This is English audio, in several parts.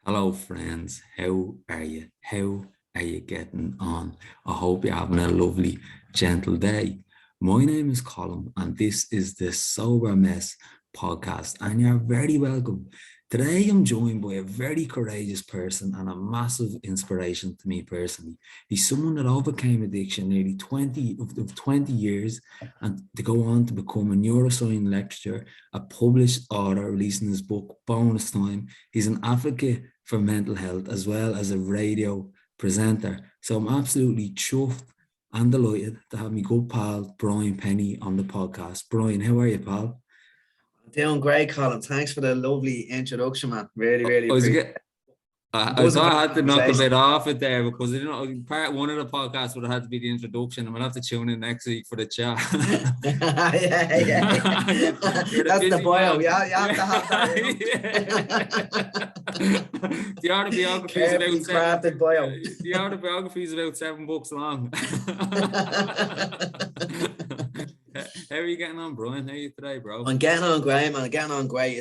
Hello, friends. How are you? How are you getting on? I hope you're having a lovely, gentle day. My name is Colin, and this is the Sober Mess podcast, and you're very welcome. Today, I'm joined by a very courageous person and a massive inspiration to me personally. He's someone that overcame addiction nearly 20 years and to go on to become a neuroscience lecturer, a published author, releasing his book, Bonus Time. He's an advocate for mental health as well as a radio presenter. So I'm absolutely chuffed and delighted to have my good pal Brian Pennie on the podcast. Brian, how are you, pal? Doing great, Colin. Thanks for the lovely introduction, man. Really I was appreciate get, it. I thought I had to knock a Conversation. bit off it there because part one of the podcast would have had to be the introduction. I'm gonna have to tune in next week for the chat. yeah. That's the bio. Yeah, you have to have that. The autobiography is Carefully crafted bio. The autobiography is about 7 books long. How are you getting on, Brian? How are you today, bro? I'm getting on great, man. Getting on great.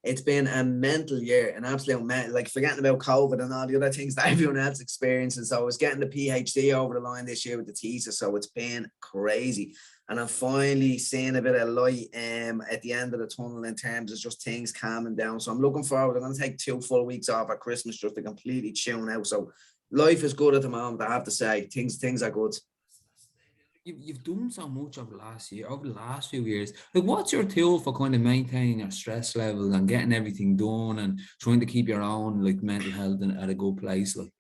It's been a mental year, an absolute like forgetting about COVID and all the other things that everyone else experiencing. So I was getting the PhD over the line this year with the thesis, so it's been crazy. And I'm finally seeing a bit of light at the end of the tunnel in terms of just things calming down. So I'm looking forward. I'm going to take 2 full weeks off at Christmas just to completely tune out. So life is good at the moment, I have to say. Things are good. You've done so much over the last few years. Like, what's your tool for kind of maintaining your stress level and getting everything done and trying to keep your own like mental health at a good place? Like,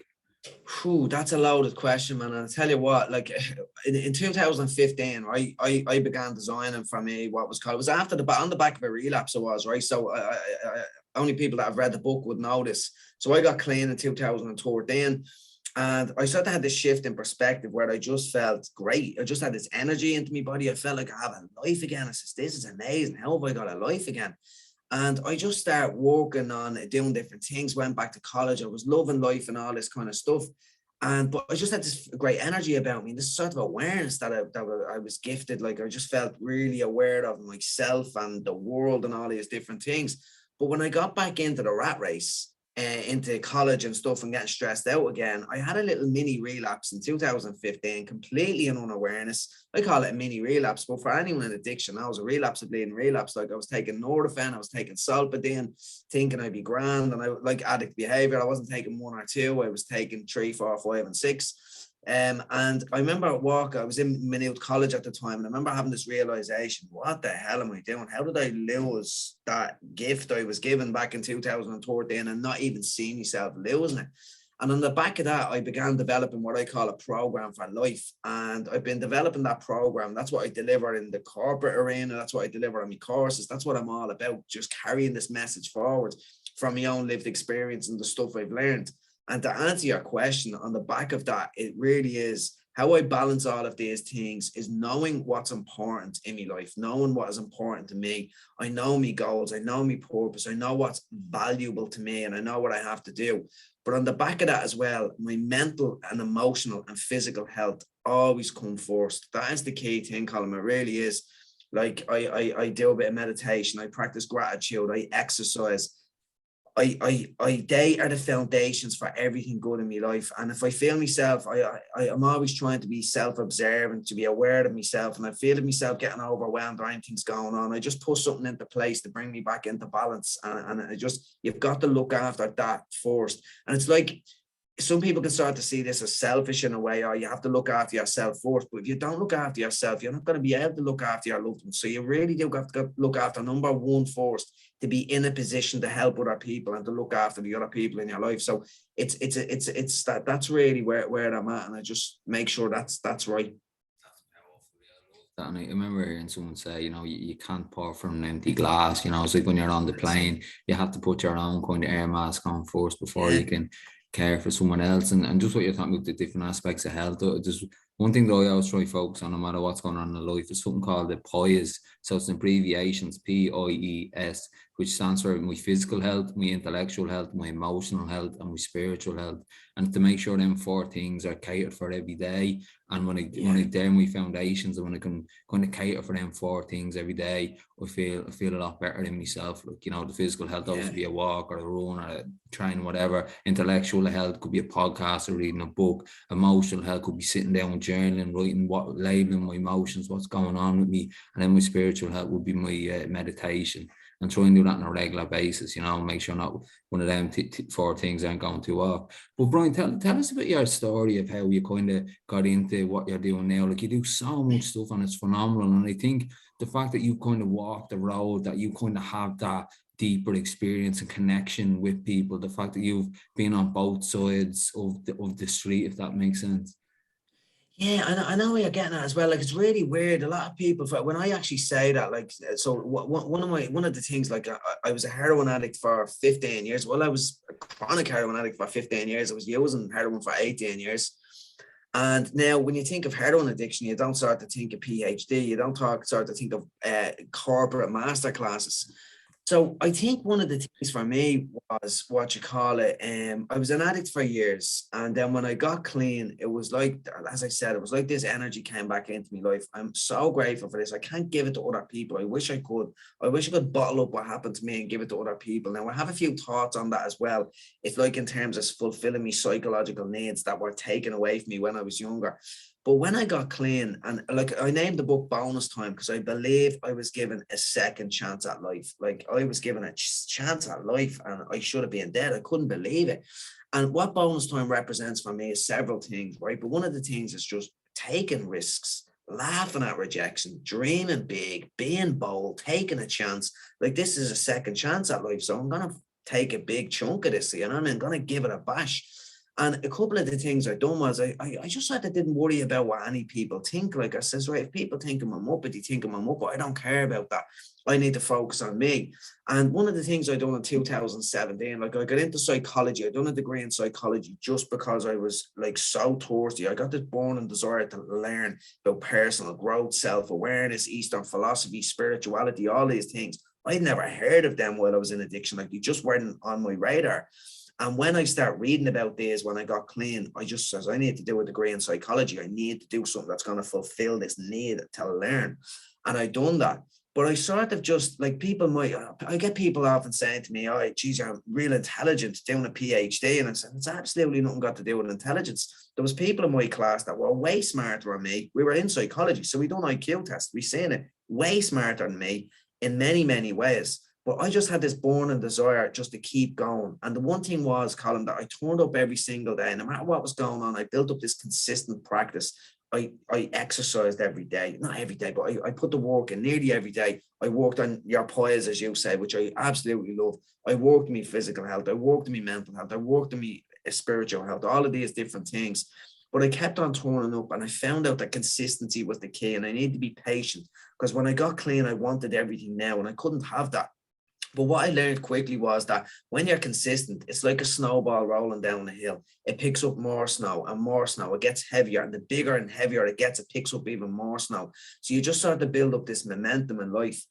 that's a loaded question, man. And I tell you what, like in 2015, I began designing for me what was called. It was after on the back of a relapse. It was right. So only people that have read the book would know this. So I got clean in 2013. And I sort of had this shift in perspective where I just felt great. I just had this energy into my body. I felt like I have a life again. I said, this is amazing. How have I got a life again? And I just started working on doing different things, went back to college. I was loving life and all this kind of stuff. But I just had this great energy about me, this sort of awareness that I was gifted. Like I just felt really aware of myself and the world and all these different things. But when I got back into the rat race, into college and stuff and getting stressed out again, I had a little mini relapse in 2015, completely in unawareness. I call it a mini relapse, but for anyone in addiction, that was a relapse, a bleeding relapse. Like I was taking Nordifen, I was taking Solpadeine, thinking I'd be grand, and I like addict behavior. I wasn't taking 1 or 2, I was taking 3, 4, 5, and 6. And I remember at work, I was in Maynooth College at the time, and I remember having this realization: what the hell am I doing? How did I lose that gift I was given back in 2013 and not even see myself losing it? And on the back of that, I began developing what I call a program for life. And I've been developing that program. That's what I deliver in the corporate arena. That's what I deliver on my courses. That's what I'm all about, just carrying this message forward from my own lived experience and the stuff I've learned. And to answer your question, on the back of that, it really is how I balance all of these things is knowing what's important in my life, knowing what is important to me. I know my goals, I know my purpose, I know what's valuable to me, and I know what I have to do. But on the back of that as well, my mental and emotional and physical health always come first. That is the key thing, Colin. It really is. Like I do a bit of meditation, I practice gratitude, I exercise. They are the foundations for everything good in my life. And if I feel myself, I'm always trying to be self-observant, to be aware of myself. And I feel myself getting overwhelmed or anything's going on, I just put something into place to bring me back into balance. And you've got to look after that first. And it's like, some people can start to see this as selfish in a way, or you have to look after yourself first. But if you don't look after yourself, you're not going to be able to look after your loved ones. So you really do have to look after number one first, to be in a position to help other people and to look after the other people in your life. So that's really where I'm at, and I just make sure that's right. And I remember hearing someone say, you can't pour from an empty glass. It's like when you're on the plane, you have to put your own kind of air mask on first before you can care for someone else. And just what you're talking about, the different aspects of health. Just one thing that I always try to focus on, no matter what's going on in life, is something called the PIES. So it's abbreviations, PIES. which stands for my physical health, my intellectual health, my emotional health, and my spiritual health. And to make sure them four things are catered for every day. And when I do my foundations, and when I can kind of cater for them four things every day, I feel a lot better in myself. Like, you know, the physical health obviously be a walk or a run or a train, whatever. Intellectual health could be a podcast or reading a book. Emotional health could be sitting down and journaling, writing, labeling my emotions, what's going on with me. And then my spiritual health would be my meditation, and try and do that on a regular basis, you know, make sure not one of them four things aren't going too off. But Brian, tell us about your story of how you kind of got into what you're doing now. Like, you do so much stuff and it's phenomenal. And I think the fact that you kind of walk the road, that you kind of have that deeper experience and connection with people, the fact that you've been on both sides of the street, if that makes sense. Yeah, I know where you're getting at as well. Like, it's really weird. A lot of people, when I actually say that, like, so one of the things, like, I was a heroin addict for 15 years. Well, I was a chronic heroin addict for 15 years. I was using heroin for 18 years. And now when you think of heroin addiction, you don't start to think of PhD. You don't start to think of corporate master classes. So I think one of the things for me was what you call it. I was an addict for years, and then when I got clean, it was like, as I said, it was like this energy came back into my life. I'm so grateful for this. I can't give it to other people. I wish I could. I wish I could bottle up what happened to me and give it to other people. Now I have a few thoughts on that as well. It's like in terms of fulfilling me psychological needs that were taken away from me when I was younger. But when I got clean, and like, I named the book Bonus Time because I believe I was given a second chance at life. Like, I was given a chance at life and I should have been dead. I couldn't believe it. And what bonus time represents for me is several things, right? But one of the things is just taking risks, laughing at rejection, dreaming big, being bold, taking a chance. Like, this is a second chance at life. So I'm going to take a big chunk of this, you know what I mean? I'm going to give it a bash. And a couple of the things I done was I just sort of didn't worry about what any people think. Like, I says, right, if people think I'm a muppet, they think I'm a muppet. I don't care about that. I need to focus on me. And one of the things I done in 2017, like, I got into psychology. I done a degree in psychology just because I was like so thirsty. I got this burning desire to learn about personal growth, self-awareness, Eastern philosophy, spirituality, all these things. I'd never heard of them while I was in addiction. Like, they just weren't on my radar. And when I start reading about this, when I got clean, I just says, I need to do a degree in psychology. I need to do something that's going to fulfill this need to learn. And I done that. But I sort of just, like, I get people often saying to me, oh, geez, you're real intelligent doing a PhD. And I said, it's absolutely nothing got to do with intelligence. There was people in my class that were way smarter than me. We were in psychology, so we done IQ tests. We seen it, way smarter than me in many, many ways. But I just had this burning desire just to keep going. And the one thing was, Colin, that I turned up every single day. No matter what was going on, I built up this consistent practice. I exercised every day, not every day, but I put the work in nearly every day. I worked on your pies, as you say, which I absolutely love. I worked on my physical health. I worked on my mental health. I worked on my spiritual health, all of these different things. But I kept on turning up, and I found out that consistency was the key, and I need to be patient, because when I got clean, I wanted everything now, and I couldn't have that. But what I learned quickly was that when you're consistent, it's like a snowball rolling down the hill. It picks up more snow and more snow. It gets heavier, and the bigger and heavier it gets, it picks up even more snow. So you just start to build up this momentum in life.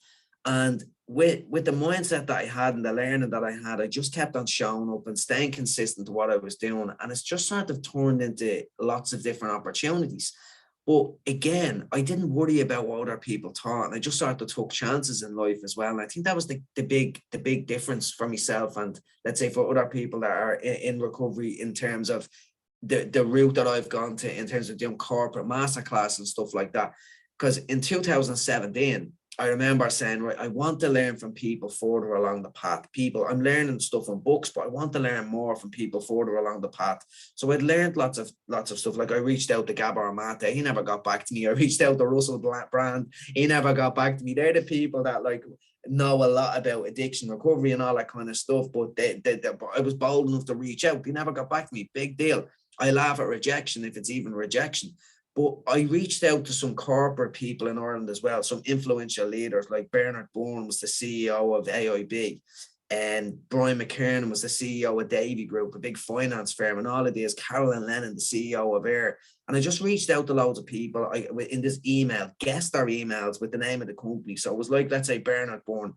And with the mindset that I had and the learning that I had, I just kept on showing up and staying consistent to what I was doing. And it's just sort of turned into lots of different opportunities. But again, I didn't worry about what other people thought, and I just sort of took chances in life as well. And I think that was the big difference for myself, and let's say for other people that are in recovery, in terms of the route that I've gone to, in terms of doing corporate masterclass and stuff like that. Because in 2017, I remember saying, right, I want to learn from people further along the path. I'm learning stuff from books, but I want to learn more from people further along the path. So I'd learned lots of stuff. Like, I reached out to Gabor Mate. He never got back to me. I reached out to Russell Brand. He never got back to me. They're the people that, like, know a lot about addiction recovery and all that kind of stuff. But I was bold enough to reach out. They never got back to me. Big deal. I laugh at rejection, if it's even rejection. But I reached out to some corporate people in Ireland as well, some influential leaders, like Bernard Bourne was the CEO of AIB, and Brian McKernan was the CEO of Davy Group, a big finance firm, and all of these, Carolyn Lennon, the CEO of Air. And I just reached out to loads of people in this email, guessed their emails with the name of the company. So it was like, let's say, Bernard Bourne.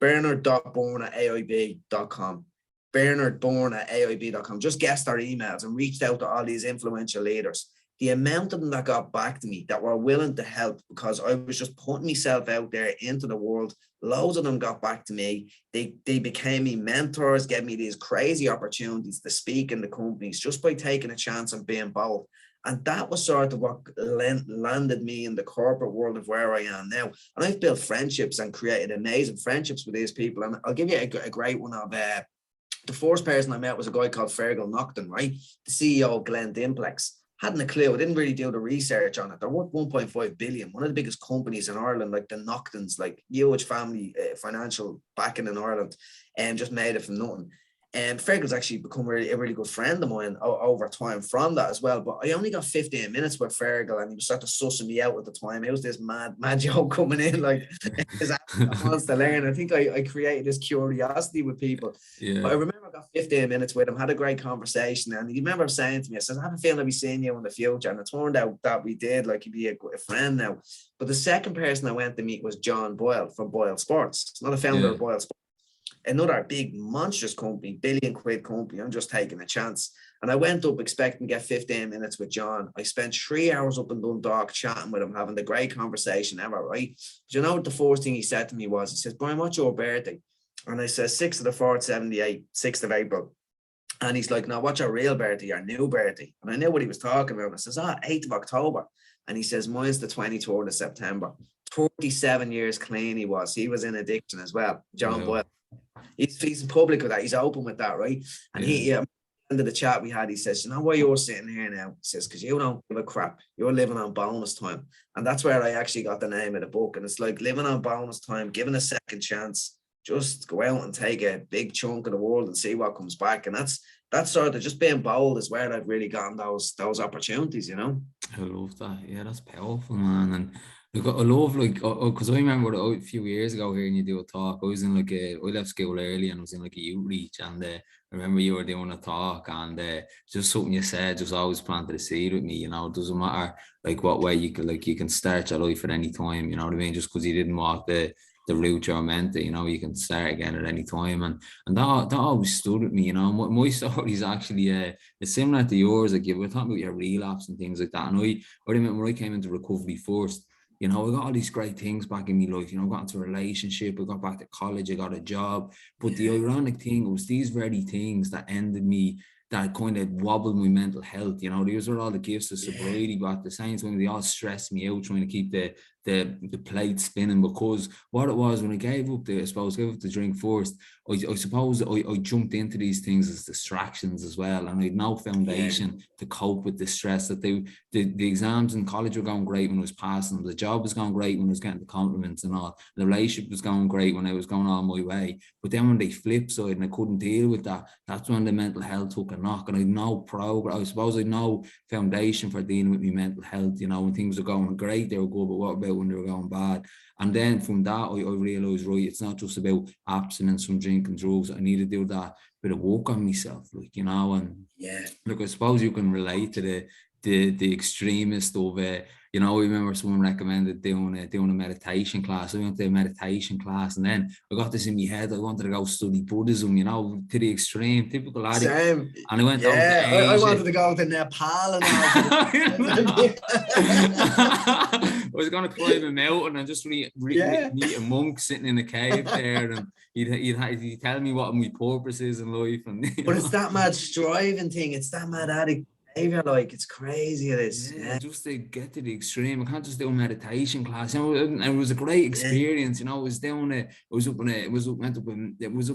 Bernard.born@aib.com. Bernardborn@aib.com. Just guessed our emails and reached out to all these influential leaders. The amount of them that got back to me that were willing to help because I was just putting myself out there into the world. Loads of them got back to me. They became me mentors, gave me these crazy opportunities to speak in the companies just by taking a chance and being bold. And that was sort of what landed me in the corporate world of where I am now. And I've built friendships and created amazing friendships with these people. And I'll give you a great one of the first person I met was a guy called Fergal Nocton, right? The CEO of Glen Dimplex. Hadn't a clue. I didn't really do the research on it. They're worth 1.5 billion. One of the biggest companies in Ireland, like the Noctons, like huge family financial backing in Ireland, and just made it from nothing. And Fergal's actually become a really good friend of mine over time from that as well. But I only got 15 minutes with Fergal, and he was sort of sussing me out at the time. It was this mad Joe coming in, like, wants to learn. I think I created this curiosity with people. Yeah. But I remember I got 15 minutes with him, had a great conversation. And he remember saying to me, I said, I have a feeling I'll be seeing you in the future. And it turned out that we did, like, he'd be a friend now. But the second person I went to meet was John Boyle from Boyle Sports. Not a founder of Boyle Sports. Another big monstrous company, billion-quid company. I'm just taking a chance. And I went up expecting to get 15 minutes with John. I spent 3 hours up in Dundalk chatting with him, having the great conversation ever, right? But you know what the first thing he said to me was? He says, Brian, what's your birthday? And I said, 6th of the 4th, 78, 6th of April. And he's like, no, what's your real birthday, your new birthday? And I knew what he was talking about. I says, 8th of October. And he says, mine's the 23rd of September. 37 years clean he was. He was in addiction as well, John Boyle. He's in public with that. He's open with that, right? And he, at the end of the chat we had, he says, you know why you're sitting here now? He says, because you don't give a crap. You're living on bonus time. And that's where I actually got the name of the book. And it's like living on bonus time, giving a second chance, just go out and take a big chunk of the world and see what comes back. And that's sort of just being bold is where I've really gotten those opportunities, you know? I love that. Yeah, that's powerful, man. And look, I love, like, because I remember a few years ago hearing you do a talk. I was in like I left school early and I was in like a youth reach, and I remember you were doing a talk, and just something you said just always planted a seed with me. You know, it doesn't matter like what way you can start your life at any time. You know what I mean? Just because you didn't walk the route you're meant to, you know, you can start again at any time, and that always stood with me. You know, my story is actually it's similar to yours. Like you were talking about your relapse and things like that, and I remember when I came into recovery first. You know, I got all these great things back in my life. You know, I got into a relationship, I got back to college, I got a job. But the ironic thing was these very things that ended me, that kind of wobbled my mental health. You know, these were all the gifts of sobriety, but at the same time, they all stressed me out trying to keep the plate spinning, because what it was when I gave up the drink first, I suppose I jumped into these things as distractions as well, and I had no foundation to cope with the stress. That the exams in college were going great when I was passing, the job was going great when I was getting the compliments and all, the relationship was going great when I was going all my way. But then when they flip side and I couldn't deal with that, that's when the mental health took a knock, and I had no progress. I suppose I had no foundation for dealing with my mental health. You know, when things were going great, they were good, but what about when they were going bad? And then from that, I realized, right, it's not just about abstinence from drinking drugs. I need to do that bit of work on myself, like, you know. And look, I suppose you can relate to the extremist of you know, I remember someone recommended doing a meditation class. I went to a meditation class, and then I got this in my head. I wanted to go study Buddhism, you know, to the extreme, typical addict. Same. And I went over to Asia. I wanted to go to Nepal and all. I was going to climb a mountain and just meet a monk sitting in a cave there, and he'd tell me what my purpose is in life. And but it's that mad striving thing. It's that mad addict behavior. Like, it's crazy. It is. Yeah, just to get to the extreme. I can't just do a meditation class. You know, and it was a great experience. You know, it was up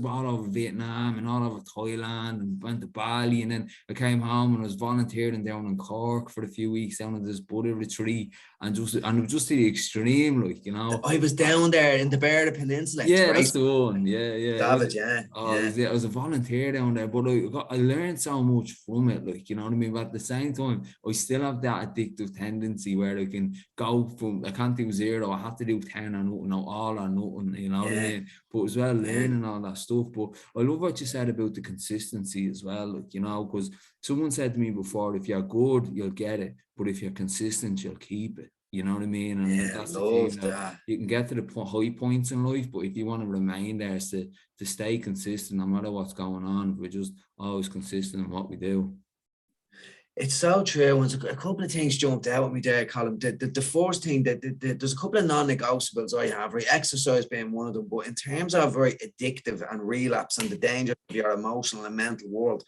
all over Vietnam and all over Thailand, and went to Bali, and then I came home and I was volunteering down in Cork for a few weeks down at this Buddha retreat, and it was just to the extreme, like, you know. I was down there in the Barda Peninsula. Yeah, that's the one. Yeah. Savage, I was a volunteer down there, but I learned so much from it, like, you know what I mean. But at the same time, I still have that addictive tendency where I can go from, I can't do zero, I have to do 10 or nothing, or all or nothing, you know what I mean. But as well, learning all that stuff. But I love what you said about the consistency as well, like, you know, because someone said to me before, if you're good, you'll get it, but if you're consistent, you'll keep it. You know what I mean? And like, Yeah, that's the thing. love Now, that. you can get to the high points in life, but if you want to remain there, it's to stay consistent no matter what's going on. We're just always consistent in what we do. It's so true. And a couple of things jumped out at me there, Colin. The first thing that there's a couple of non-negotiables I have, right? Exercise being one of them. But in terms of very addictive and relapse and the danger of your emotional and mental world,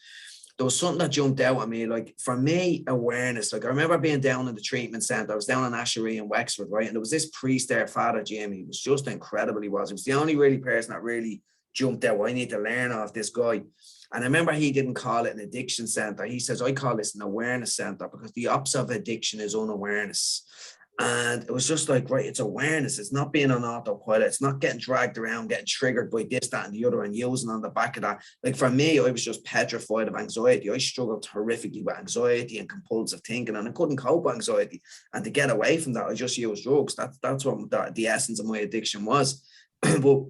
there was something that jumped out at me. Like for me, awareness. Like I remember being down in the treatment center. I was down in Ashery in Wexford, right? And there was this priest there, Father Jim. He was just incredible. He was the only really person that really jumped out. I need to learn off this guy. And I remember he didn't call it an addiction center. He says, I call this an awareness center because the opposite of addiction is unawareness. And it was just like, right, it's awareness. It's not being on autopilot. It's not getting dragged around, getting triggered by this, that, and the other, and using on the back of that. Like for me, I was just petrified of anxiety. I struggled horrifically with anxiety and compulsive thinking, and I couldn't cope with anxiety. And to get away from that, I just used drugs. That's what the essence of my addiction was. But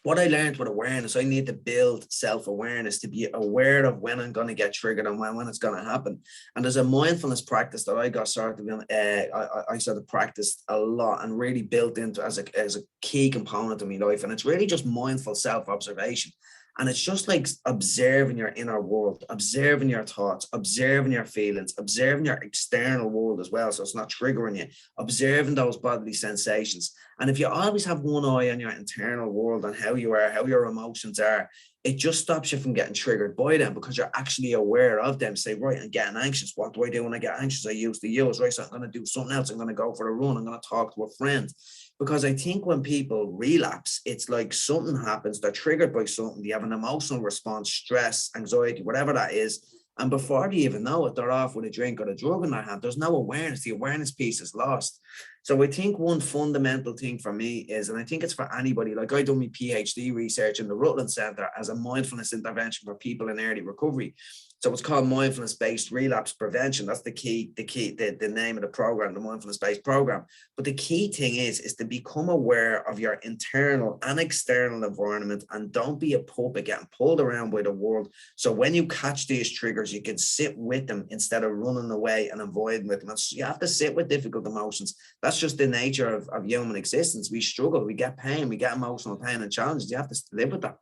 what I learned with awareness, I need to build self-awareness to be aware of when I'm going to get triggered and when it's going to happen. And there's a mindfulness practice that I got started in. I sort of practiced a lot and really built into as a key component of my life. And it's really just mindful self-observation. And it's just like observing your inner world, observing your thoughts, observing your feelings, observing your external world as well. So it's not triggering you, observing those bodily sensations. And if you always have one eye on your internal world and how you are, how your emotions are, it just stops you from getting triggered by them because you're actually aware of them. Say, right, I'm getting anxious. What do I do when I get anxious? I use the use, right? So I'm going to do something else. I'm going to go for a run. I'm going to talk to a friend. Because I think when people relapse, it's like something happens, they're triggered by something, they have an emotional response, stress, anxiety, whatever that is. And before they even know it, they're off with a drink or a drug in their hand. There's no awareness. The awareness piece is lost. So I think one fundamental thing for me is, and I think it's for anybody, like I done my PhD research in the Rutland Center as a mindfulness intervention for people in early recovery. So it's called mindfulness-based relapse prevention. That's the name of the program, the mindfulness-based program. But the key thing is to become aware of your internal and external environment and don't be a puppet getting pulled around by the world. So when you catch these triggers, you can sit with them instead of running away and avoiding with them. You have to sit with difficult emotions. That's just the nature of human existence. We struggle, we get pain, we get emotional pain and challenges. You have to live with that.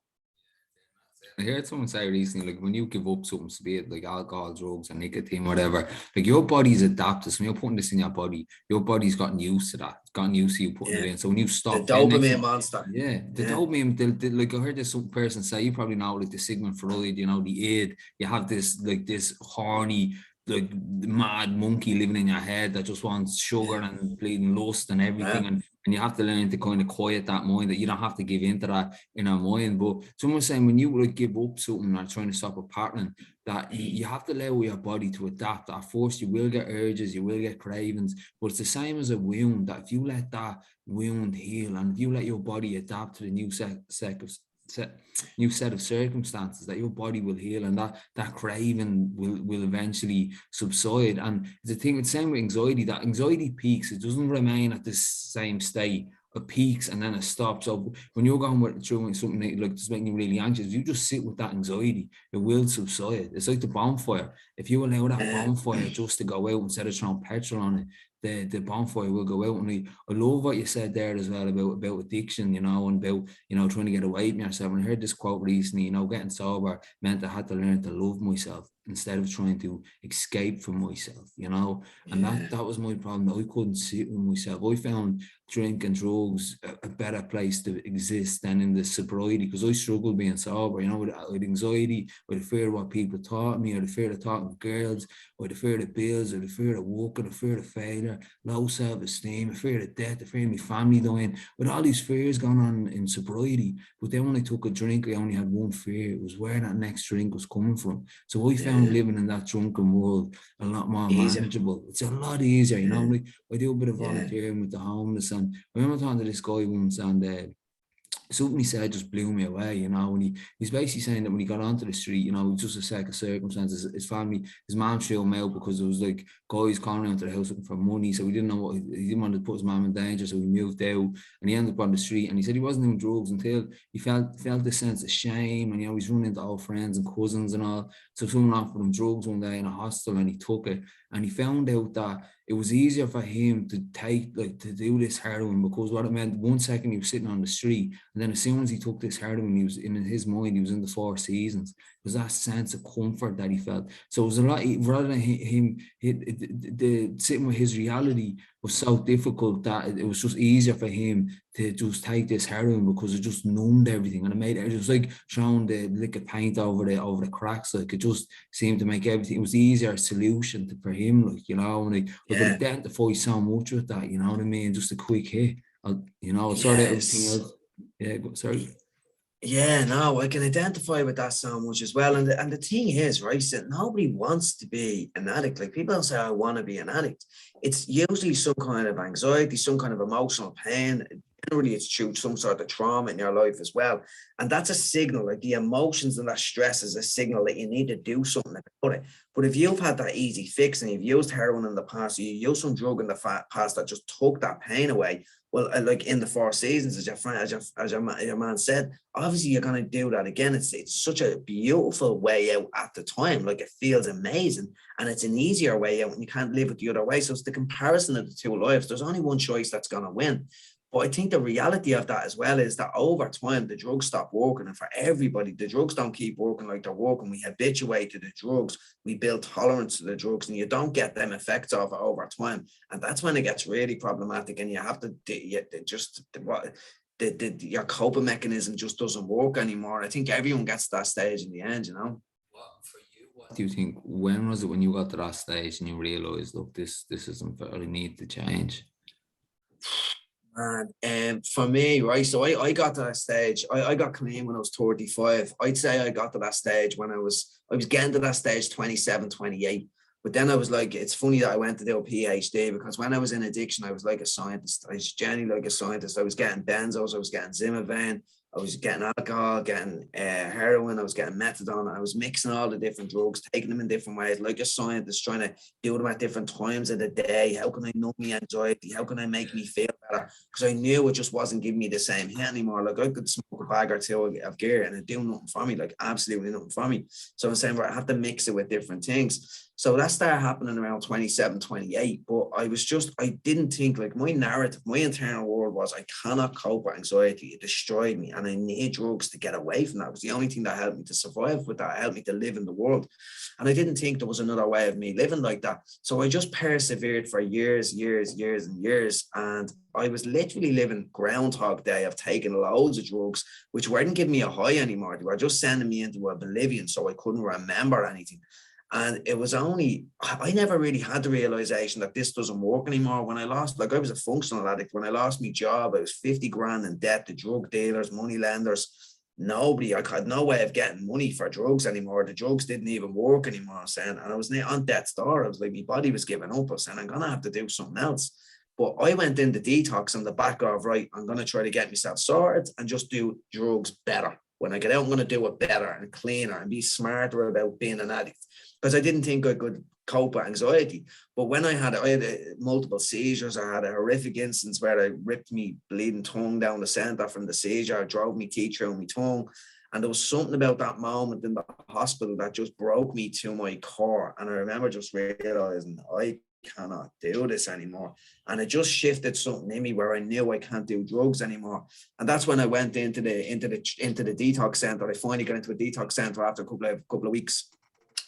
I heard someone say recently, like when you give up something, so be it like alcohol, drugs, and nicotine, whatever, like your body's adapted. So when you're putting this in your body's gotten used to that. It's gotten used to you putting it in. So when you The stop getting dopamine it, monster. yeah, the dopamine, like I heard this some person say, you probably know, like the Sigmund Freud, the id, you have this horny, like mad monkey living in your head that just wants sugar and bleeding lust and everything. And you have to learn to kind of quiet that mind, that you don't have to give into that inner mind. But someone's saying when you like give up something or trying to stop a pattern, that you have to allow your body to adapt. At first, you will get urges, you will get cravings, but it's the same as a wound, that if you let that wound heal and if you let your body adapt to the new new set of circumstances, that your body will heal and that craving will eventually subside. And the thing, it's the same with anxiety, that anxiety peaks, it doesn't remain at the same state. It peaks and then it stops. So when you're going through something like this making you really anxious, if you just sit with that anxiety, it will subside. It's like the bonfire. If you allow that bonfire just to go out instead of throwing petrol on it, the bonfire will go out. And I love what you said there as well about addiction, and about, trying to get away from yourself. And I heard this quote recently, getting sober meant I had to learn to love myself instead of trying to escape from myself, and that was my problem. I couldn't sit with myself. I found drink and drugs a better place to exist than in the sobriety, because I struggled being sober, with anxiety, with the fear of what people taught me, or the fear of talking to girls, or the fear of bills, or the fear of work, or the fear of failure, low self-esteem, the fear of death, the fear of my family dying, with all these fears going on in sobriety. But then when I took a drink, I only had one fear. It was where that next drink was coming from. So I found living in that drunken world a lot more manageable. It's a lot easier, like I do a bit of volunteering with the homeless, and I remember talking to this guy once, and something he said just blew me away, and he's basically saying that when he got onto the street, just a set of circumstances, his family, his mom threw him out because there was like guys calling around to the house looking for money, so he didn't know he didn't want to put his mom in danger, so he moved out, and he ended up on the street. And he said he wasn't doing drugs until he felt this sense of shame, and he's running into old friends and cousins and all. So someone offered him drugs one day in a hostel, and he took it, And he found out that it was easier for him to to do this heroin, because what it meant, 1 second he was sitting on the street, and then as soon as he took this heroin, he was in his mind, he was in the Four Seasons. There's that sense of comfort that he felt. So it was a lot, rather than the sitting with his reality was so difficult that it was just easier for him to just take this heroin, because it just numbed everything, and it was like throwing the liquid paint over the cracks. Like, it just seemed to make everything, it was the easier solution for him, like, and I could identify so much with that, you know what I mean? Just a quick hit, sort of everything else. Yeah, sorry. Yeah, no, I can identify with that so much as well. And the thing is, right, that nobody wants to be an addict. Like, people don't say, I want to be an addict. It's usually some kind of anxiety, some kind of emotional pain. Generally, it's due to some sort of trauma in your life as well. And that's a signal, like the emotions and that stress is a signal that you need to do something about it. But if you've had that easy fix and you've used heroin in the past, or you used some drug in the past that just took that pain away, well, like in the Four Seasons, as your friend, as your man said, obviously you're going to do that again. It's such a beautiful way out at the time. Like, it feels amazing, and it's an easier way out, and you can't live it the other way. So it's the comparison of the two lives. There's only one choice that's going to win. But I think the reality of that as well is that over time, the drugs stop working. And for everybody, the drugs don't keep working like they're working. We habituate to the drugs. We build tolerance to the drugs, and you don't get them effects of it over time. And that's when it gets really problematic. And you have to your coping mechanism just doesn't work anymore. I think everyone gets to that stage in the end, For you, what do you think? When was it when you got to that stage and you realized, look, this isn't fair, I need to change? And for me, right, so I got to that stage. I got clean when I was 35. I'd say I got to that stage when I was getting to that stage 27, 28. But then I was like, it's funny that I went to do a PhD, because when I was in addiction, I was like a scientist. I was genuinely like a scientist. I was getting benzos, I was getting Zimmerman, I was getting alcohol, getting heroin, I was getting methadone. I was mixing all the different drugs, taking them in different ways, like a scientist, trying to do them at different times of the day. How can I numb me anxiety? How can I make me feel better? Because I knew it just wasn't giving me the same hit anymore. Like, I could smoke a bag or two of gear and it do nothing for me, like absolutely nothing for me. So I'm saying, right, I have to mix it with different things. So that started happening around 27, 28. But I didn't think, like, my narrative, my internal world was, I cannot cope with anxiety. It destroyed me, and I need drugs to get away from that. It was the only thing that helped me to survive with that. It helped me to live in the world. And I didn't think there was another way of me living like that. So I just persevered for years and years. And I was literally living Groundhog Day of taking loads of drugs, which weren't giving me a high anymore. They were just sending me into oblivion, so I couldn't remember anything. And it was only, I never really had the realization that this doesn't work anymore. When I lost, like, I was a functional addict. When I lost my job, I was 50 grand in debt to drug dealers, money lenders. I had no way of getting money for drugs anymore. The drugs didn't even work anymore, I'm saying. And I was on death's door. I was like, my body was giving up. I was saying, I'm going to have to do something else. But I went into detox on the back of, right, I'm going to try to get myself sorted and just do drugs better. When I get out, I'm going to do it better and cleaner and be smarter about being an addict, because I didn't think I could cope with anxiety. But when I had multiple seizures, I had a horrific instance where I ripped me bleeding tongue down the center from the seizure. I drove me teeth through my tongue. And there was something about that moment in the hospital that just broke me to my core. And I remember just realizing, I cannot do this anymore. And it just shifted something in me where I knew I can't do drugs anymore. And that's when I went into the detox center. I finally got into a detox center after a couple of weeks.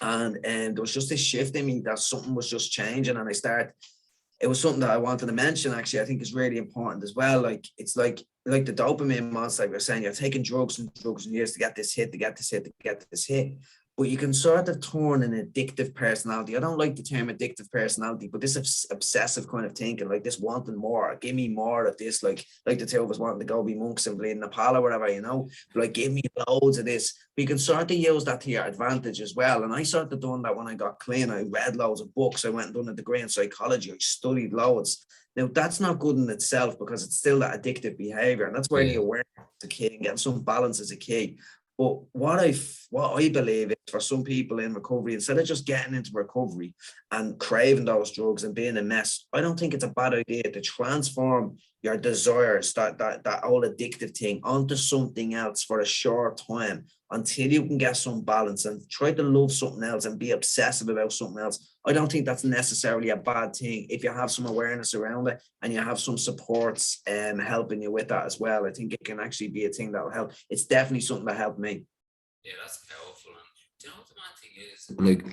And there was just this shift in me that something was just changing. And it was something that I wanted to mention, actually. I think is really important as well. Like, it's like the dopamine monster, like we're saying, you're taking drugs and years to get this hit, but you can sort of turn an addictive personality. I don't like the term addictive personality, but this obsessive kind of thinking, like this wanting more, give me more of this, like the two of us wanting to go be monks and bleed in Nepal or whatever, like, give me loads of this. But you can sort of use that to your advantage as well. And I sort of done that when I got clean. I read loads of books. I went and done a degree in psychology. I studied loads. Now, that's not good in itself, because it's still that addictive behavior. And that's where the awareness is key, and getting some balance is a key. But what I believe is, for some people in recovery, instead of just getting into recovery and craving those drugs and being a mess, I don't think it's a bad idea to transform your desires, that old addictive thing, onto something else for a short time, until you can get some balance and try to love something else and be obsessive about something else. I don't think that's necessarily a bad thing if you have some awareness around it and you have some supports helping you with that as well. I think it can actually be a thing that will help. It's definitely something that helped me. Yeah, that's powerful. And do you know what the mad thing is? Like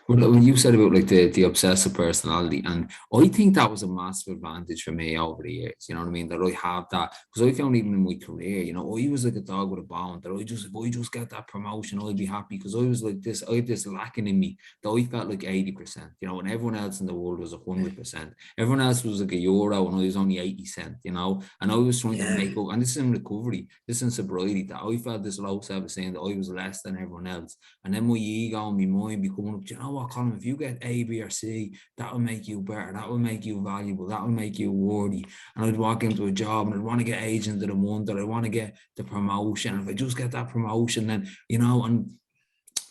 when you said about like the obsessive personality, and I think that was a massive advantage for me over the years. You know what I mean? That I have that because I found even in my career, you know, I was like a dog with a bone. That if I just get that promotion, I'd be happy because I was like this. I had this lacking in me that I felt like 80%. You know, and everyone else in the world was 100%. Everyone else was like a euro, and I was only 80 cents. You know, and I was trying to make up. And this is in recovery, this is in sobriety. That I felt this low self-esteem that I was less than everyone else. And then my ego and my mind be coming up, do you know what, Colin, if you get A, B, or C, that will make you better, that will make you valuable, that will make you worthy. And I'd walk into a job and I'd want to get agent of the month, or I'd want to get the promotion. If I just get that promotion, then, you know, and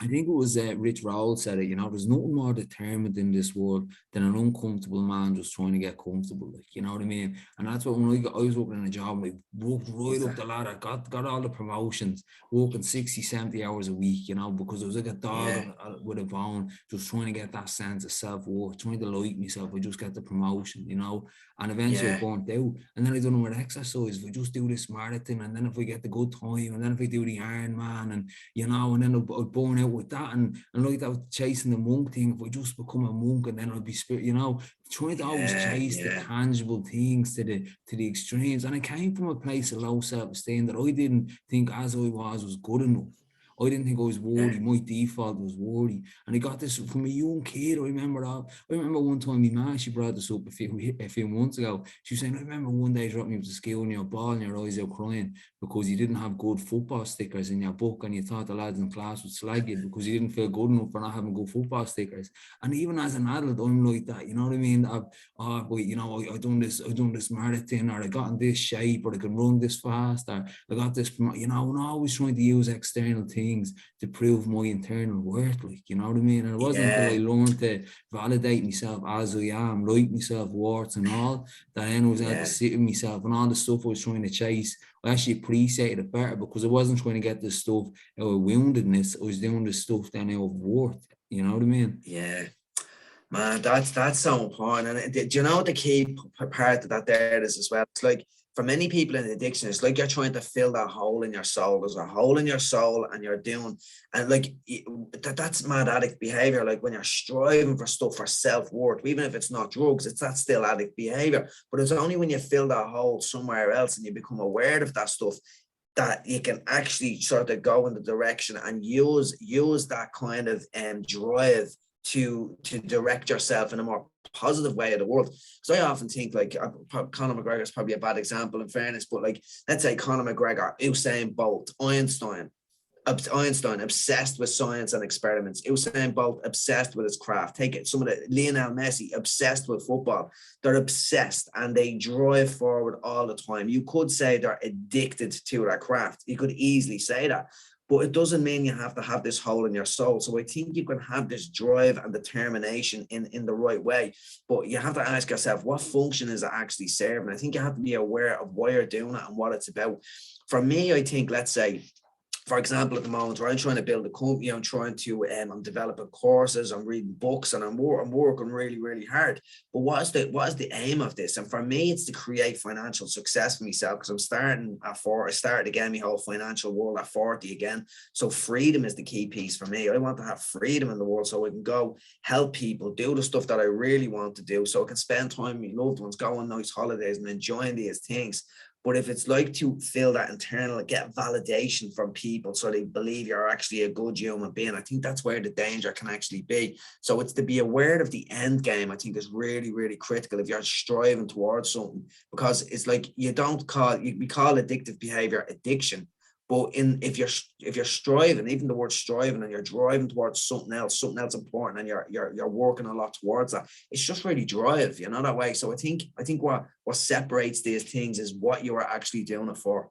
I think it was Rich Roll said it, you know, there's nothing more determined in this world than an uncomfortable man just trying to get comfortable. Like, you know what I mean? And that's what when I was working in a job, I worked right up the ladder, got all the promotions, working 60, 70 hours a week, you know, because I was like a dog with a bone, just trying to get that sense of self-worth, trying to like myself. I just get the promotion, you know, and eventually I burnt out. And then I don't know what exercise. If I just do this marathon, and then if I get the good time, and then if I do the Ironman, and, you know, and then I'd burn out with that, and like that chasing the monk thing. If I just become a monk, and then I'd be spirit, you know, trying to always chase the tangible things to the extremes. And I came from a place of low self-esteem that I didn't think as I was good enough. I didn't think I was worthy. My default was worthy. And I got this from a young kid. I remember one time my mom, she brought this up a few months ago. She was saying, I remember one day dropping you to school and you're bawling your eyes out crying because you didn't have good football stickers in your book, and you thought the lads in class would slag you because you didn't feel good enough for not having good football stickers. And even as an adult, I'm like that. You know what I mean? I done this marathon, or I got in this shape, or I can run this fast, or I got this, you know, and always trying to use external things to prove my internal worth, like, you know what I mean? And it wasn't until I learned to validate myself as I am, like myself, warts and all, that then I was able to sit with myself, and all the stuff I was trying to chase, I actually appreciated it better because I wasn't trying to get this stuff out of woundedness. I was doing this stuff then out of worth. You know what I mean? Yeah. Man, that's so important. And do you know what the key part of that there is as well? It's like, for many people in addiction, it's like you're trying to fill that hole in your soul. There's a hole in your soul, and you're doing, and like that's mad addict behavior. Like when you're striving for stuff for self-worth, even if it's not drugs, that's still addict behavior. But it's only when you fill that hole somewhere else and you become aware of that stuff that you can actually sort of go in the direction and use that kind of drive to direct yourself in a more positive way of the world. So I often think, like, Conor McGregor is probably a bad example in fairness, but like, let's say Conor McGregor, Usain Bolt, Einstein obsessed with science and experiments. Usain Bolt obsessed with his craft. Take it, some of the Lionel Messi obsessed with football. They're obsessed and they drive forward all the time. You could say they're addicted to their craft. You could easily say that. But it doesn't mean you have to have this hole in your soul. So I think you can have this drive and determination in the right way. But you have to ask yourself, what function is it actually serving? I think you have to be aware of why you're doing it and what it's about. For me, I think, let's say, for example, at the moment where I'm trying to build a company, I'm trying to, I'm developing courses, I'm reading books, and I'm working really, really hard. But what is the aim of this? And for me, it's to create financial success for myself, because I'm starting at 40. I started again my whole financial world at 40 again. So freedom is the key piece for me. I want to have freedom in the world so I can go help people, do the stuff that I really want to do, so I can spend time with my loved ones, go on nice holidays and enjoying these things. But if it's like to feel that internal, get validation from people so they believe you're actually a good human being, I think that's where the danger can actually be. So it's to be aware of the end game, I think, is really, really critical if you're striving towards something, because it's like we call addictive behavior addiction. But if you're striving, even the word striving, and you're driving towards something else important, and you're working a lot towards that, it's just really drive, you know, that way. So I think what separates these things is what you are actually doing it for.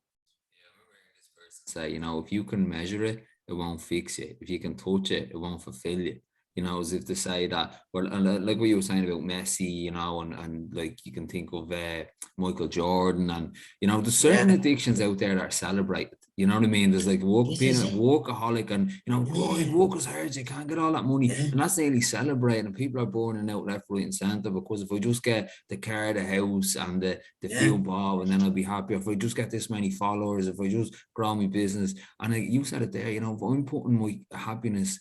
Say, you know, if you can measure it, it won't fix it. If you can touch it, it won't fulfill you. You know, as if to say that, well, and like what you were saying about Messi, you know, and like you can think of Michael Jordan, and, you know, there's certain addictions out there that are celebrated. You know what I mean? There's like This being is a it. workaholic and, you know, right, Yeah, work as hard as you can't get all that money. yeah, And that's nearly celebrating. And people are burning out left, right, and center because if I just get the car, the house, and the yeah. few bob, and then I'll be happy. If I just get this many followers, if I just grow my business. And like you said it there, you know, if I'm putting my happiness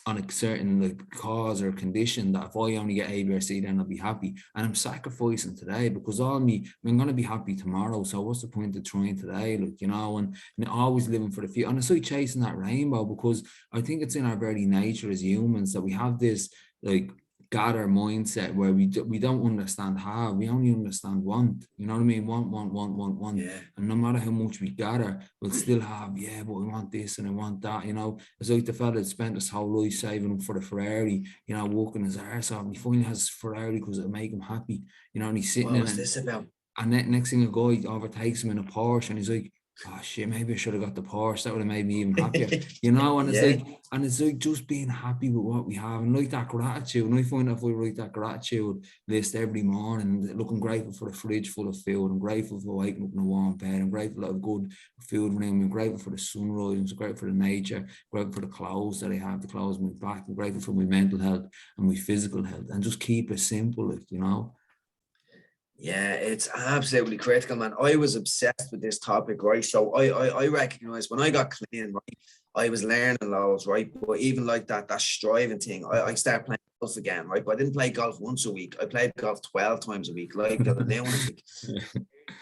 on a certain like cause or condition, that if I only get A, B, or C, then I'll be happy. And I'm sacrificing today because I'm going to be happy tomorrow. So what's the point of trying today? Like, you know, and always living for the future. And it's like chasing that rainbow because I think it's in our very nature as humans that we have this like gather mindset where we don't understand have, we only understand want. You know what I mean? Want. Yeah. And no matter how much we gather, we'll still have, yeah, but we want this and I want that, you know. It's like the fella that spent his whole life saving up for the Ferrari, you know, working his arse off, and he finally has his Ferrari because it'll make him happy, you know, and he's sitting What in was it. this about? And next thing a guy overtakes him in a Porsche and he's like, oh shit, maybe I should have got the Porsche. That would have made me even happier. You know, Yeah. and it's like just being happy with what we have and like that gratitude. And I find if I write that gratitude list every morning, look, I'm grateful for the fridge full of food. I'm grateful for waking up in a warm bed. I'm grateful to have good food around me. I'm grateful for the sunrise. I'm grateful for the nature. I'm grateful for the clothes that I have, the clothes on my back. I'm grateful for my mental health and my physical health. And just keep it simple, like, you know. Yeah, it's absolutely critical, man. I was obsessed with this topic, right? So I recognize when I got clean, right, I was learning loads, right? But even like that striving thing, I started playing golf again, right? But I didn't play golf once a week. I played golf 12 times a week, like a lunatic.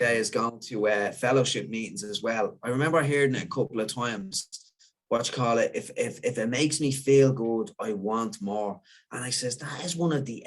Is going to fellowship meetings as well. I remember hearing it a couple of times. What you call it? If it makes me feel good, I want more. And I says that is one of the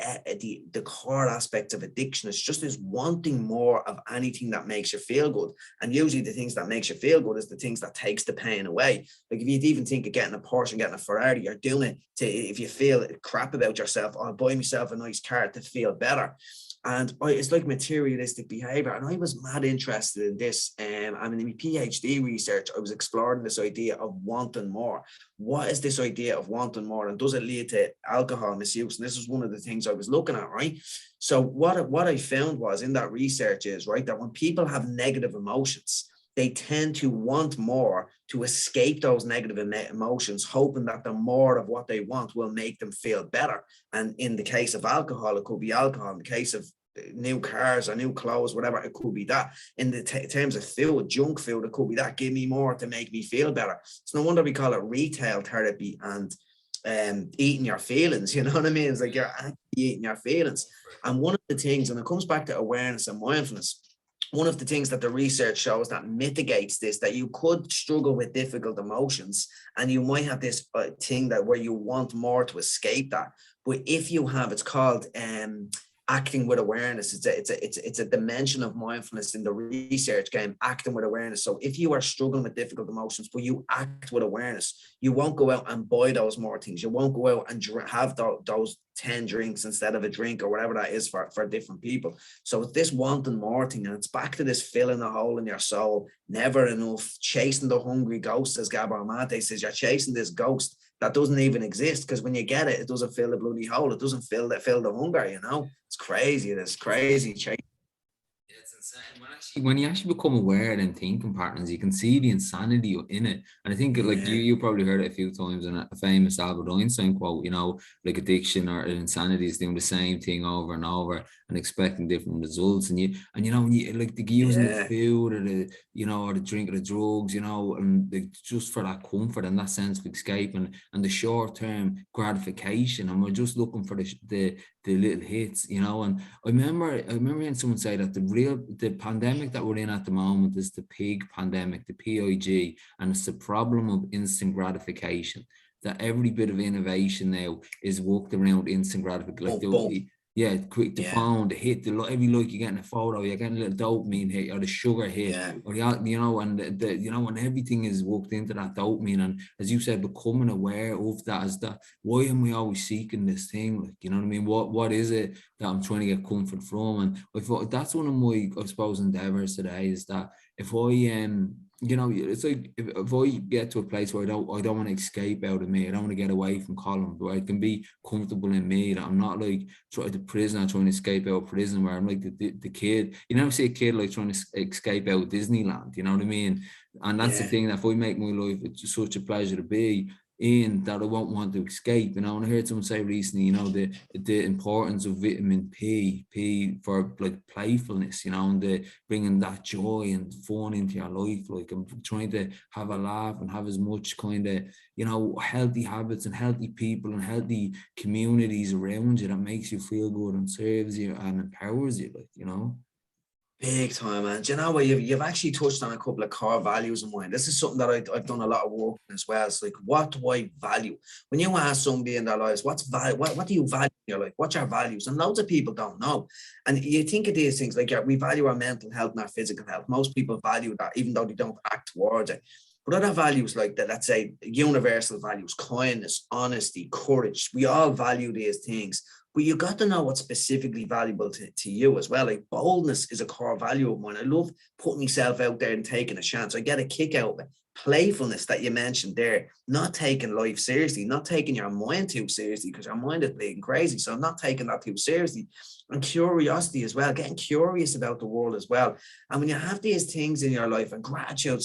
core aspects of addiction. It's just this wanting more of anything that makes you feel good. And usually the things that makes you feel good is the things that takes the pain away. Like if you even think of getting a Porsche and getting a Ferrari, you're doing it to, if you feel crap about yourself, I'll buy myself a nice car to feel better. And it's like materialistic behavior. And I was mad interested in this. I mean, in my PhD research, I was exploring this idea of wanting more. What is this idea of wanting more? And does it lead to alcohol misuse? And this is one of the things I was looking at, right? So what I found was in that research is, right, that when people have negative emotions, they tend to want more to escape those negative emotions, hoping that the more of what they want will make them feel better. And in the case of alcohol, it could be alcohol. In the case of new cars or new clothes, whatever, it could be that. In the terms of food, junk food, it could be that. Give me more to make me feel better. It's no wonder we call it retail therapy and eating your feelings. You know what I mean? It's like you're actually eating your feelings. And one of the things, and it comes back to awareness and mindfulness, one of the things that the research shows that mitigates this, that you could struggle with difficult emotions and you might have this thing that where you want more to escape that. But if you have, it's called acting with awareness. It's a dimension of mindfulness in the research game, acting with awareness. So if you are struggling with difficult emotions, but you act with awareness, you won't go out and buy those more things. You won't go out and have those 10 drinks instead of a drink or whatever that is for different people. So it's this wanting more thing, and it's back to this filling a hole in your soul, never enough, chasing the hungry ghost, as Gabor Mate says. You're chasing this ghost that doesn't even exist, because when you get it, it doesn't fill the bloody hole. It doesn't fill the hunger, you know. It's crazy. It's crazy. It's insane. When you actually become aware and thinking patterns, you can see the insanity in it. And I think like Yeah, you probably heard it a few times in a famous Albert Einstein quote, you know, like addiction or insanity is doing the same thing over and over and expecting different results. And you know, when you like the using the yeah, food or the, you know, or the drink or the drugs, you know, and like, just for that comfort and that sense of escape and the short term gratification. And we're just looking for the little hits, you know. And I remember hearing someone say that the pandemic that we're in at the moment is the pig pandemic, the PIG, and it's the problem of instant gratification. That every bit of innovation now is worked around instant gratification. Like boom, boom. yeah, quick the Yeah, phone, the hit, every like you're getting a photo, you're getting a little dopamine hit or the sugar hit, yeah, or the, you know, and the you know, and everything is worked into that dopamine. And as you said, becoming aware of that as that, why am we always seeking this thing? Like, you know what I mean? What is it that I'm trying to get comfort from? And I thought that's one of my, I suppose, endeavors today is that if I you know, it's like if I get to a place where I don't want to escape out of me, I don't want to get away from Colin, where I can be comfortable in me, that I'm not like trying to prison, I'm trying to escape out of prison, where I'm like the kid. You never see a kid like trying to escape out of Disneyland, you know what I mean? And that's the Yeah. thing, that if I make my life it's such a pleasure to be in, that I won't want to escape. You know, and I heard someone say recently, you know, the importance of vitamin P for like playfulness, you know, and the bringing that joy and fun into your life. Like, I'm trying to have a laugh and have as much kind of, you know, healthy habits and healthy people and healthy communities around you that makes you feel good and serves you and empowers you, like, you know. Big time, man. Do you know what? You've actually touched on a couple of core values of mine. This is something that I've done a lot of work on as well. It's like, what do I value? When you ask somebody in their lives, what's value? What do you value in your life? What's your values? And loads of people don't know. And you think of these things like, yeah, we value our mental health and our physical health. Most people value that, even though they don't act towards it. But other values like that, let's say universal values, kindness, honesty, courage, we all value these things. But you got to know what's specifically valuable to you as well. Like boldness is a core value of mine. I love putting myself out there and taking a chance. I get a kick out of it. Playfulness that you mentioned there, not taking life seriously, not taking your mind too seriously, because your mind is being crazy. So I'm not taking that too seriously. And curiosity as well, getting curious about the world as well. And when you have these things in your life, and gratitude,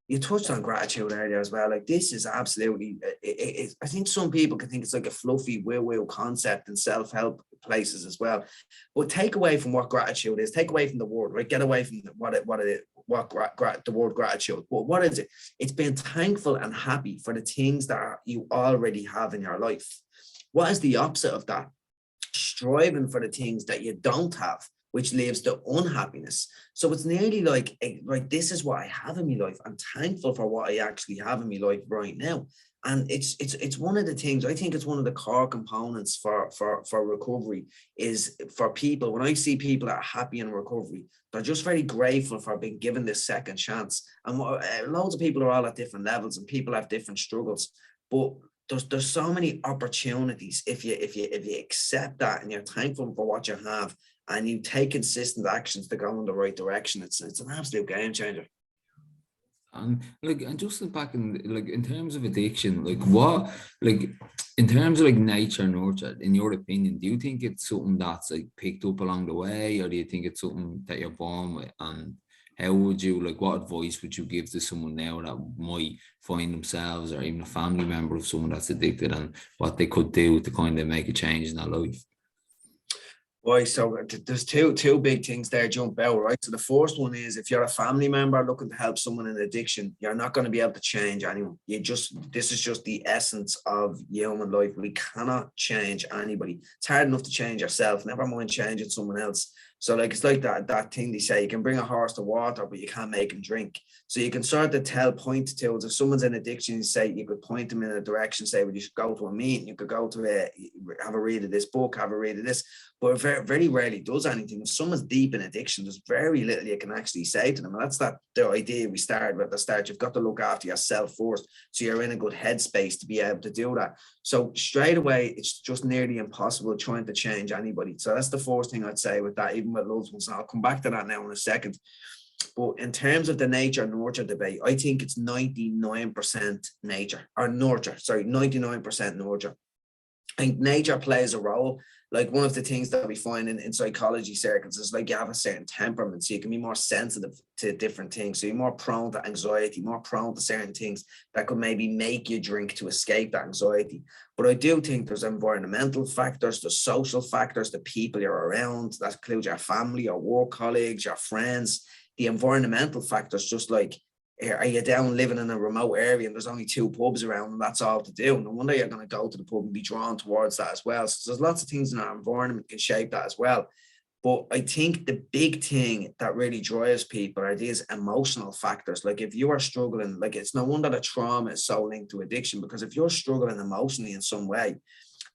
you touched on gratitude earlier as well. Like this is absolutely, I think some people can think it's like a fluffy woo-woo concept in self-help places as well. But take away from what gratitude is, take away from the word, right? Get away from the word gratitude. But what is it? It's being thankful and happy for the things that you already have in your life. What is the opposite of that? Striving for the things that you don't have, which leaves the unhappiness. So it's nearly like this is what I have in my life. I'm thankful for what I actually have in my life right now. And it's one of the things, I think it's one of the core components for recovery, is for people. When I see people that are happy in recovery, they're just very grateful for being given this second chance. And loads of people are all at different levels, and people have different struggles. But there's so many opportunities if you accept that and you're thankful for what you have, and you take consistent actions to go in the right direction. It's an absolute game changer. And like, and just back in like in terms of addiction, like what, like in terms of like nature and nurture, in your opinion, do you think it's something that's like picked up along the way, or do you think it's something that you're born with? And how would you, like, what advice would you give to someone now that might find themselves, or even a family member of someone that's addicted, and what they could do to kind of make a change in their life? Right, so there's two big things there jump out, right? So the first one is, if you're a family member looking to help someone in addiction, you're not going to be able to change anyone. This is just the essence of human life. We cannot change anybody. It's hard enough to change yourself, never mind changing someone else. So like, it's like that thing they say, you can bring a horse to water, but you can't make him drink. So you can sort of point to, if someone's in addiction, you say, you could point them in a direction, say, well, you should go to a meeting, you could go to have a read of this book, have a read of this, but it very, very rarely does anything. If someone's deep in addiction, there's very little you can actually say to them. And that's the idea we started with at the start. You've got to look after yourself first, so you're in a good headspace to be able to do that. So straight away, it's just nearly impossible trying to change anybody. So that's the first thing I'd say with that, even with loved ones. And I'll come back to that now in a second. But in terms of the nature nurture debate, I think it's 99% nature, or nurture, sorry, 99% nurture. I think nature plays a role. Like, one of the things that we find in psychology circles is, like, you have a certain temperament, so you can be more sensitive to different things. So you're more prone to anxiety, more prone to certain things that could maybe make you drink to escape that anxiety. But I do think there's environmental factors, there's social factors, the people you're around, that includes your family, your work colleagues, your friends. The environmental factors, just like, are you down living in a remote area and there's only 2 pubs around and that's all to do? No wonder you're going to go to the pub and be drawn towards that as well. So there's lots of things in our environment can shape that as well. But I think the big thing that really drives people are these emotional factors. Like, if you are struggling, like, it's no wonder that trauma is so linked to addiction, because if you're struggling emotionally in some way,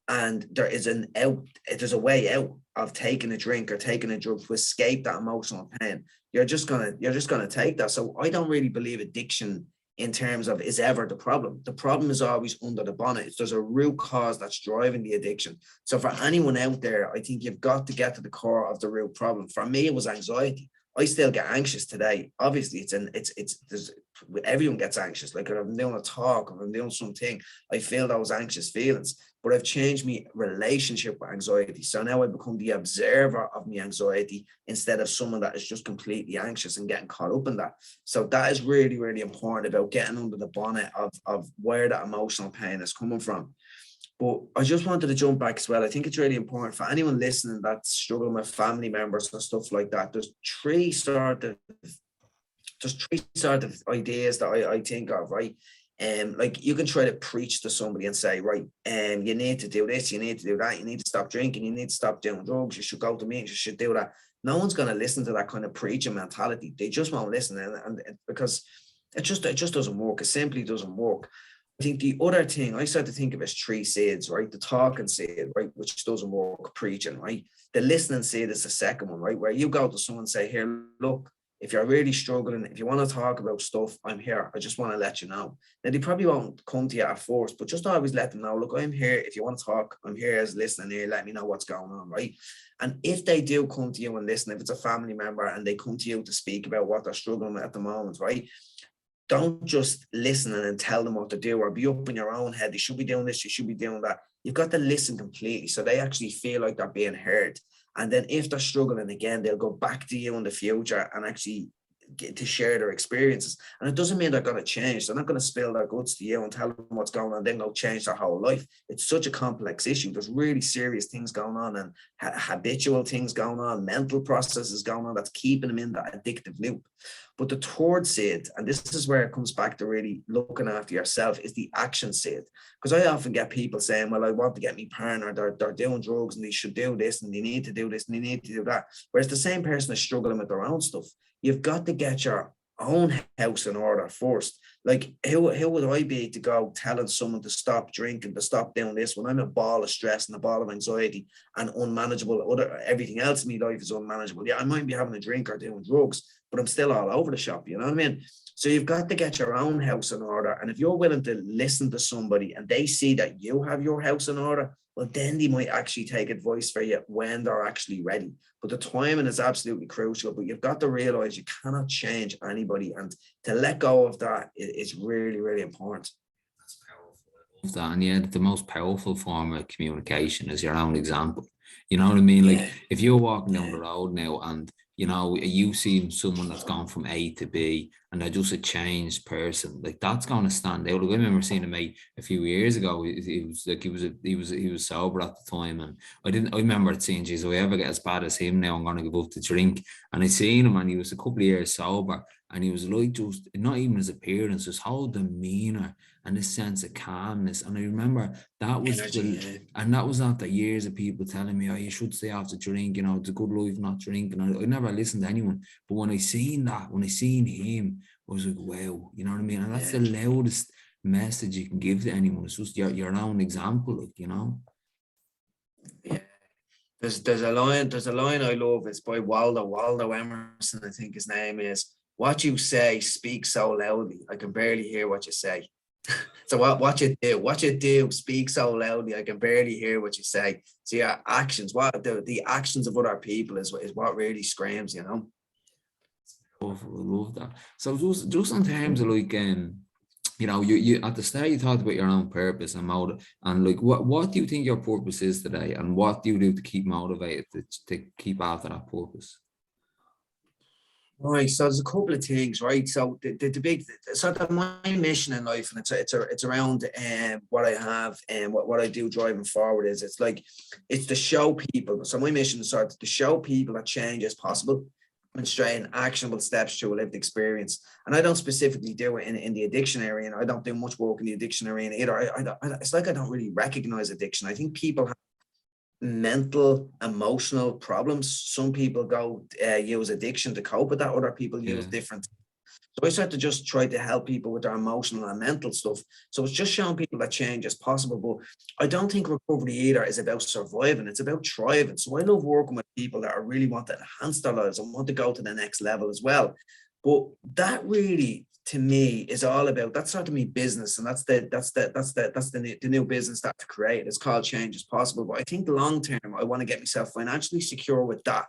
and there's a way out of taking a drink or taking a drug to escape that emotional pain, you're just gonna take that. So I don't really believe addiction in terms of is ever the problem. The problem is always under the bonnet. There's a root cause that's driving the addiction. So for anyone out there, I think you've got to get to the core of the root problem. For me, it was anxiety. I still get anxious today. Obviously, there's everyone gets anxious. Like if I'm doing a talk, if I'm doing something, I feel those anxious feelings. But I've changed my relationship with anxiety. So now I become the observer of my anxiety instead of someone that is just completely anxious and getting caught up in that. So that is really, really important about getting under the bonnet of where that emotional pain is coming from. But I just wanted to jump back as well. I think it's really important for anyone listening that's struggling with family members and stuff like that. There's three sort of ideas that I think of, right? Like you can try to preach to somebody and say, right, you need to do this, you need to do that, you need to stop drinking, you need to stop doing drugs, you should go to meetings, you should do that. No one's going to listen to that kind of preaching mentality. They just won't listen, and because it just doesn't work. It simply doesn't work. I think the other thing I start to think of as three seeds, right? The talking seed, right, which doesn't work, preaching, right? The listening seed is the second one, right? Where you go to someone and say, here, look, if you're really struggling, if you want to talk about stuff, I'm here. I just want to let you know. Now, they probably won't come to you at first, but just always let them know, look, I'm here. If you want to talk, I'm here as listening here. Let me know what's going on, right? And if they do come to you and listen, if it's a family member and they come to you to speak about what they're struggling with at the moment, right? Don't just listen and then tell them what to do or be up in your own head. They should be doing this, you should be doing that. You've got to listen completely so they actually feel like they're being heard. And then if they're struggling again, they'll go back to you in the future and actually get to share their experiences. And it doesn't mean they're going to change. They're not going to spill their guts to you and tell them what's going on, then go change their whole life. It's such a complex issue. There's really serious things going on and habitual things going on, mental processes going on that's keeping them in that addictive loop. But the third seed, and this is where it comes back to really looking after yourself, is the action seed. Because I often get people saying, well, I want to get me partner, they're doing drugs and they should do this and they need to do this and they need to do that. Whereas the same person is struggling with their own stuff. You've got to get your own house in order first. Like, how would I be to go telling someone to stop drinking, to stop doing this when I'm a ball of stress and a ball of anxiety and unmanageable, everything else in my life is unmanageable. Yeah, I might be having a drink or doing drugs, but I'm still all over the shop, you know what I mean? So you've got to get your own house in order. And if you're willing to listen to somebody and they see that you have your house in order, well, then they might actually take advice for you when they're actually ready. But the timing is absolutely crucial. But you've got to realize you cannot change anybody. And to let go of that is really, really important. That's powerful. And yeah, the most powerful form of communication is your own example. You know what I mean? Like if you're walking down the road now and you know, you see someone that's gone from A to B and they're just a changed person, like that's going to stand out. Like, I remember seeing a mate a few years ago. He was sober at the time, and I remember seeing, geez, if I ever get as bad as him now, I'm going to give up the drink. And I seen him, and he was a couple of years sober, and he was like, just not even his appearance, his whole demeanor and this sense of calmness. And I remember that was and that was after years of people telling me, oh, you should stay off the drink, you know, it's a good life not drinking. I never listened to anyone. But when I seen him, I was like, wow, you know what I mean? And that's the loudest message you can give to anyone. It's just your own example, like, you know. Yeah. There's a line I love. It's by Waldo Emerson, I think his name is. What you say speaks so loudly, I can barely hear what you say. So what you do speaks so loudly, I can barely hear what you say. So your actions, what the actions of other people is what really screams, you know. I love that. So just in terms of like you know, you at the start you talked about your own purpose and motive, and like what do you think your purpose is today, and what do you do to keep motivated to keep after that purpose? Right, so there's a couple of things, right? So the big sort of my mission in life, and it's around what I have and what I do driving forward is it's to show people. So my mission is sort of to show people that change is possible, demonstrating actionable steps to a lived experience. And I don't specifically do it in the addiction area, and I don't do much work in the addiction area either. It's like I don't really recognize addiction. I think people have mental, emotional problems. Some people go use addiction to cope with that. Other people use different. So I start to just try to help people with their emotional and mental stuff. So it's just showing people that change is possible. But I don't think recovery either is about surviving. It's about thriving. So I love working with people that are really want to enhance their lives and want to go to the next level as well. But that really, to me, is all about, that's sort of me business, and that's the new business that I've created. It's called Change is Possible. But I think long term, I want to get myself financially secure with that.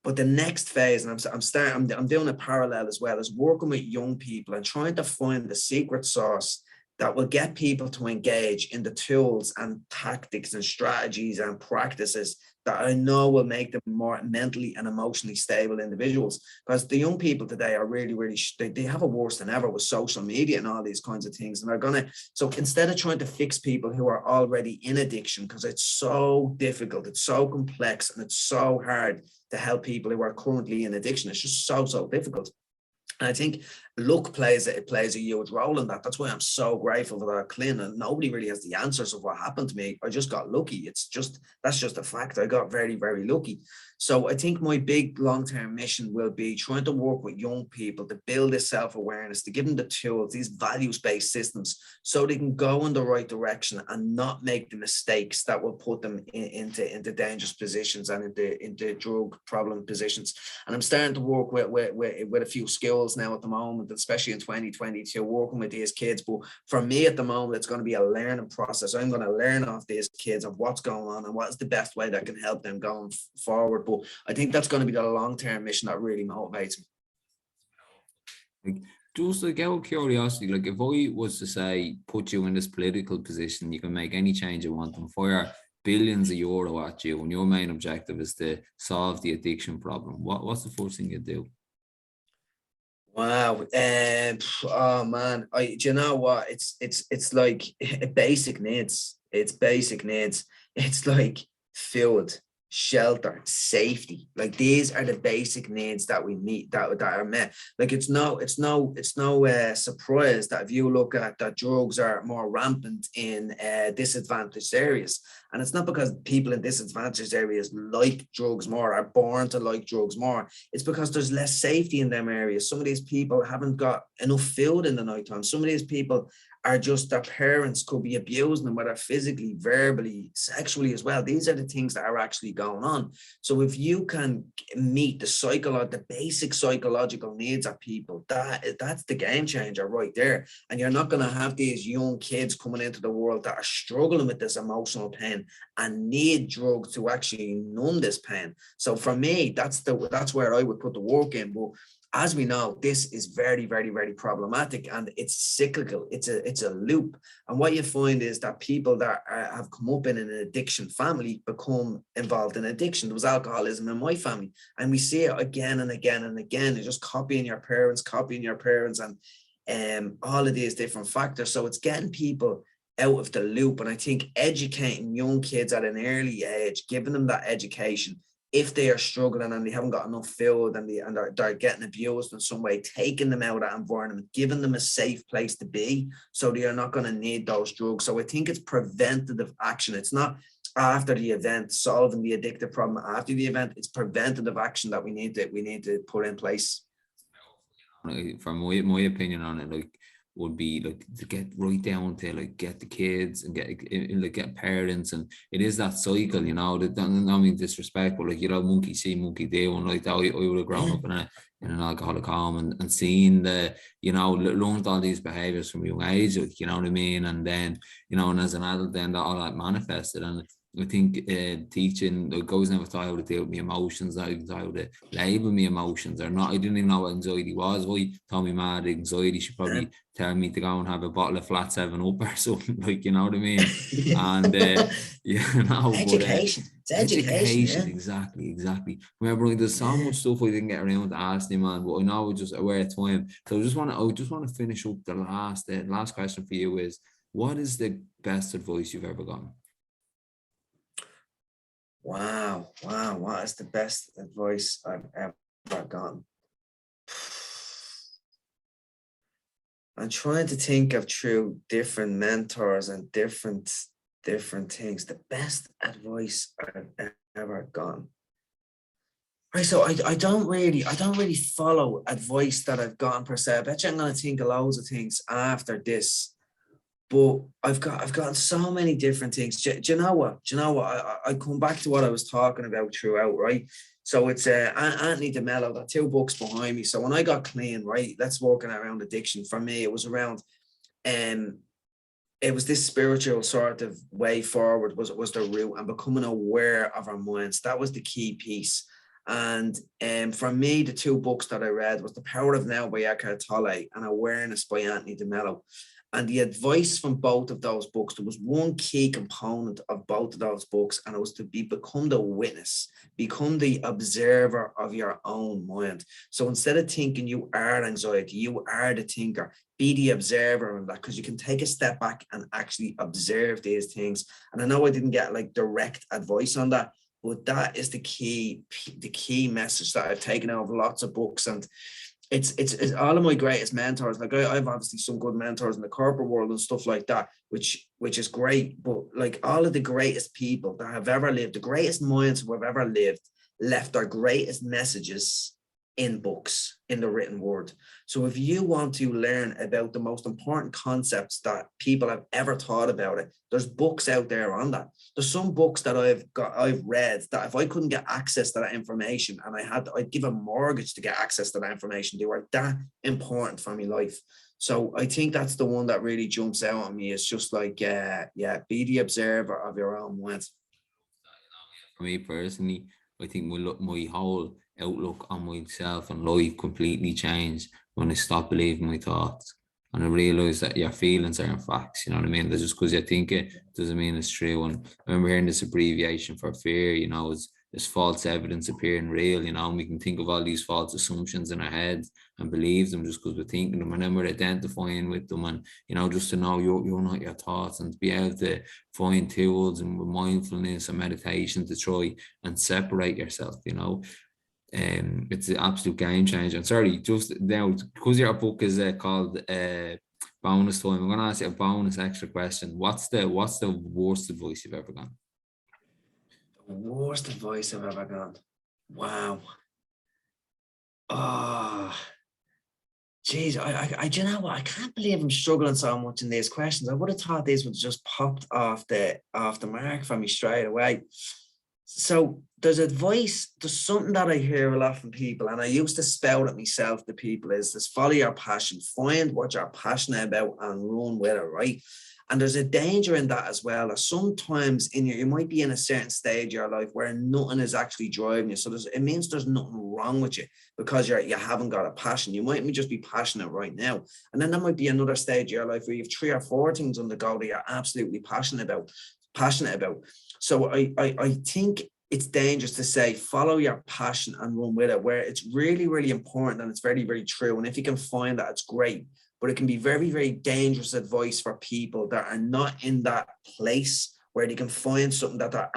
But the next phase, and I'm doing a parallel as well, is working with young people and trying to find the secret sauce that will get people to engage in the tools and tactics and strategies and practices that I know will make them more mentally and emotionally stable individuals. Because the young people today are really, they have it worse than ever with social media and all these kinds of things. And they're so instead of trying to fix people who are already in addiction, because it's so difficult, it's so complex, and it's so hard to help people who are currently in addiction. It's just so difficult. And I think luck plays a huge role in that. That's why I'm so grateful for that Clint. And nobody really has the answers of what happened to me. I just got lucky. That's just a fact. I got very lucky. So I think my big long-term mission will be trying to work with young people to build this self-awareness, to give them the tools, these values-based systems, so they can go in the right direction and not make the mistakes that will put them into dangerous positions and into drug problem positions. And I'm starting to work with a few skills now at the moment, especially in 2022, working with these kids. But for me at the moment, it's going to be a learning process. I'm going to learn off these kids of what's going on and what is the best way that can help them going forward. But I think that's going to be the long-term mission that really motivates me. Like, just like out of curiosity, like if I was to say, put you in this political position, you can make any change you want and fire billions of euro at you, and your main objective is to solve the addiction problem, what's the first thing you do? Wow. Oh man. Do you know what? It's like basic needs. It's basic needs. It's like food, shelter, safety. Like these are the basic needs that we need that are met. Like it's no surprise that if you look at that drugs are more rampant in disadvantaged areas. And it's not because people in disadvantaged areas like drugs more, are born to like drugs more. It's because there's less safety in them areas. Some of these people haven't got enough food in the nighttime. Some of these people are just, their parents could be abusing them, whether physically, verbally, sexually as well. These are the things that are actually going on. So if you can meet the basic psychological needs of people, that's the game changer right there. And you're not going to have these young kids coming into the world that are struggling with this emotional pain and need drugs to actually numb this pain. So for me, that's where I would put the work in. But as we know, this is very problematic, and it's cyclical. It's a loop. And what you find is that people that have come up in an addiction family become involved in addiction. There was alcoholism in my family, and we see it again and again and again. You're just copying your parents, and all of these different factors. So it's getting people out of the loop. And I think educating young kids at an early age, giving them that education, if they are struggling and they haven't got enough food and they're getting abused in some way, taking them out of that environment, giving them a safe place to be, so they are not going to need those drugs. So I think it's preventative action. It's not after the event, solving the addictive problem after the event. It's preventative action that we need to put in place. From my opinion on it, like, would be like to get right down to like get the kids and get parents, and it is that cycle, you know. That, I mean, disrespectful, like, you know, monkey see, monkey do, and like that. I would have grown up in an alcoholic home and seen you know, learned all these behaviors from a young age, like, you know what I mean. And then, you know, and as an adult, then all that manifested. And I think teaching, like, I was never taught how to deal with my emotions, not even taught how to label my emotions or not. I didn't even know what anxiety was. Why told me mad anxiety should probably tell me to go and have a bottle of flat 7-Up or something, like, you know what I mean? And you know, education. It's education. Yeah. Exactly. Remember, there's so much stuff I didn't get around to asking, man, but I know we're just aware of time. So I just want to finish up the last question for you is, what is the best advice you've ever gotten? Wow. What is the best advice I've ever gotten? I'm trying to think of through different mentors and different things. The best advice I've ever gotten. Right, so I don't really follow advice that I've gotten per se. I bet you I'm going to think of loads of things after this. But I've gotten so many different things. Do you know what? I come back to what I was talking about throughout, right? So it's Anthony DeMello, got 2 books behind me. So when I got clean, right, let's walking around addiction. For me, it was around, it was this spiritual sort of way forward was the route, and becoming aware of our minds. That was the key piece. And for me, the two books that I read was The Power of Now by Eckhart Tolle and Awareness by Anthony DeMello. And the advice from both of those books, there was one key component of both of those books, and it was to become the witness, become the observer of your own mind. So instead of thinking you are anxiety, you are the thinker, be the observer of that, because you can take a step back and actually observe these things. And I know I didn't get like direct advice on that, but that is the key message that I've taken out of lots of books. And it's all of my greatest mentors. Like I've obviously some good mentors in the corporate world and stuff like that, which is great. But like all of the greatest people that have ever lived, the greatest minds who have ever lived, left their greatest messages in books, in the written word. So if you want to learn about the most important concepts that people have ever thought about it, there's books out there on that. There's some books that I've read that if I couldn't get access to that information and I'd give a mortgage to get access to that information, they were that important for my life. So I think that's the one that really jumps out on me. It's just like, be the observer of your own mind. For me personally, I think my whole outlook on myself and life completely changed when I stopped believing my thoughts and I realized that your feelings are facts. You know what I mean? That's just because you think it doesn't mean it's true. And I remember hearing this abbreviation for fear, you know, is false evidence appearing real, you know, and we can think of all these false assumptions in our heads and believe them just because we're thinking them, and then we're identifying with them. And, you know, just to know you're not your thoughts, and to be able to find tools and mindfulness and meditation to try and separate yourself, you know. It's an absolute game changer. And sorry, just now, because your book is called Bonus Time, I'm going to ask you a bonus extra question. What's the worst advice you've ever gotten? The worst advice I've ever gotten? Wow. Oh, geez, I do you know what? I can't believe I'm struggling so much in these questions. I would have thought these would have just popped off the mark for me straight away. So there's something that I hear a lot from people, and I used to spout at myself to people, is this: follow your passion, find what you're passionate about and run with it, right? And there's a danger in that as well. Sometimes you might be in a certain stage of your life where nothing is actually driving you. So it means there's nothing wrong with you because you haven't got a passion. You might just be passionate right now. And then there might be another stage of your life where you have 3 or 4 things on the go that you're absolutely passionate about. So I think it's dangerous to say, follow your passion and run with it, where it's really, really important and it's very, very true. And if you can find that, it's great. But it can be very, very dangerous advice for people that are not in that place where they can find something that they're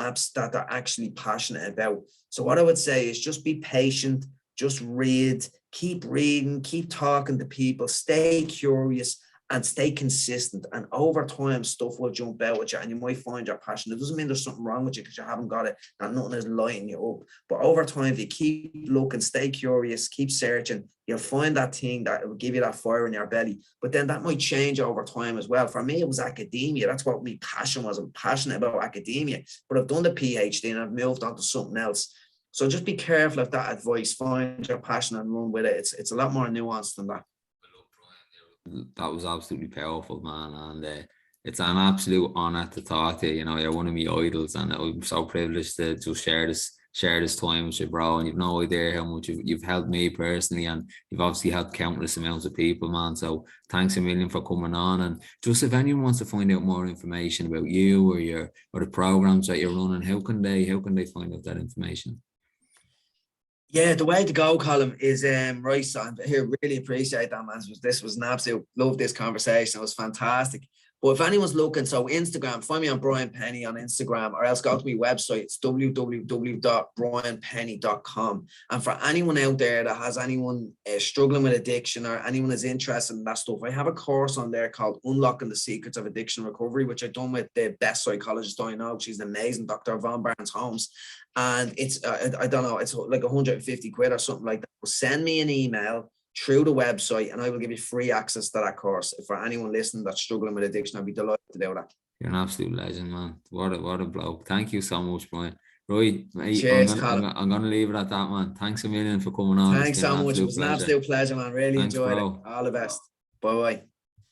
actually passionate about. So what I would say is just be patient, just read, keep reading, keep talking to people, stay curious and stay consistent. And over time, stuff will jump out at you and you might find your passion. It doesn't mean there's something wrong with you because you haven't got it, that nothing is lighting you up. But over time, if you keep looking, stay curious, keep searching, you'll find that thing that will give you that fire in your belly. But then that might change over time as well. For me, it was academia. That's what my passion was. I'm passionate about academia, but I've done the PhD and I've moved on to something else. So just be careful of that advice. Find your passion and run with it. It's a lot more nuanced than that. That was absolutely powerful, man, and it's an absolute honor to talk to you. You know, you're one of my idols, and I'm so privileged to just share this time with you, bro. And you've no idea how much you've helped me personally, and you've obviously helped countless amounts of people, man. So thanks a million for coming on. And just if anyone wants to find out more information about you or the programs that you're running, how can they find out that information? Yeah, the way to go, Colin, is right, son. Here, really appreciate that, man. This was an absolute love. This conversation, it was fantastic. But if anyone's looking, so Instagram, find me on Brian Pennie on Instagram, or else go to my website. It's www.brianpennie.com. And for anyone out there that has anyone struggling with addiction or anyone is interested in that stuff, I have a course on there called Unlocking the Secrets of Addiction Recovery, which I've done with the best psychologist I know. She's amazing, Dr. Yvonne Barnes-Holmes. And it's, I don't know, it's like 150 quid or something like that. Send me an email through the website and I will give you free access to that course. For anyone listening that's struggling with addiction, I'd be delighted to do that. You're an absolute legend, man. What a bloke. Thank you so much, Brian. Right, mate, cheers, I'm gonna leave it at that, man. Thanks a million for coming on. Thanks so much. It was an absolute pleasure, man. Really enjoyed it. All the best. Bye.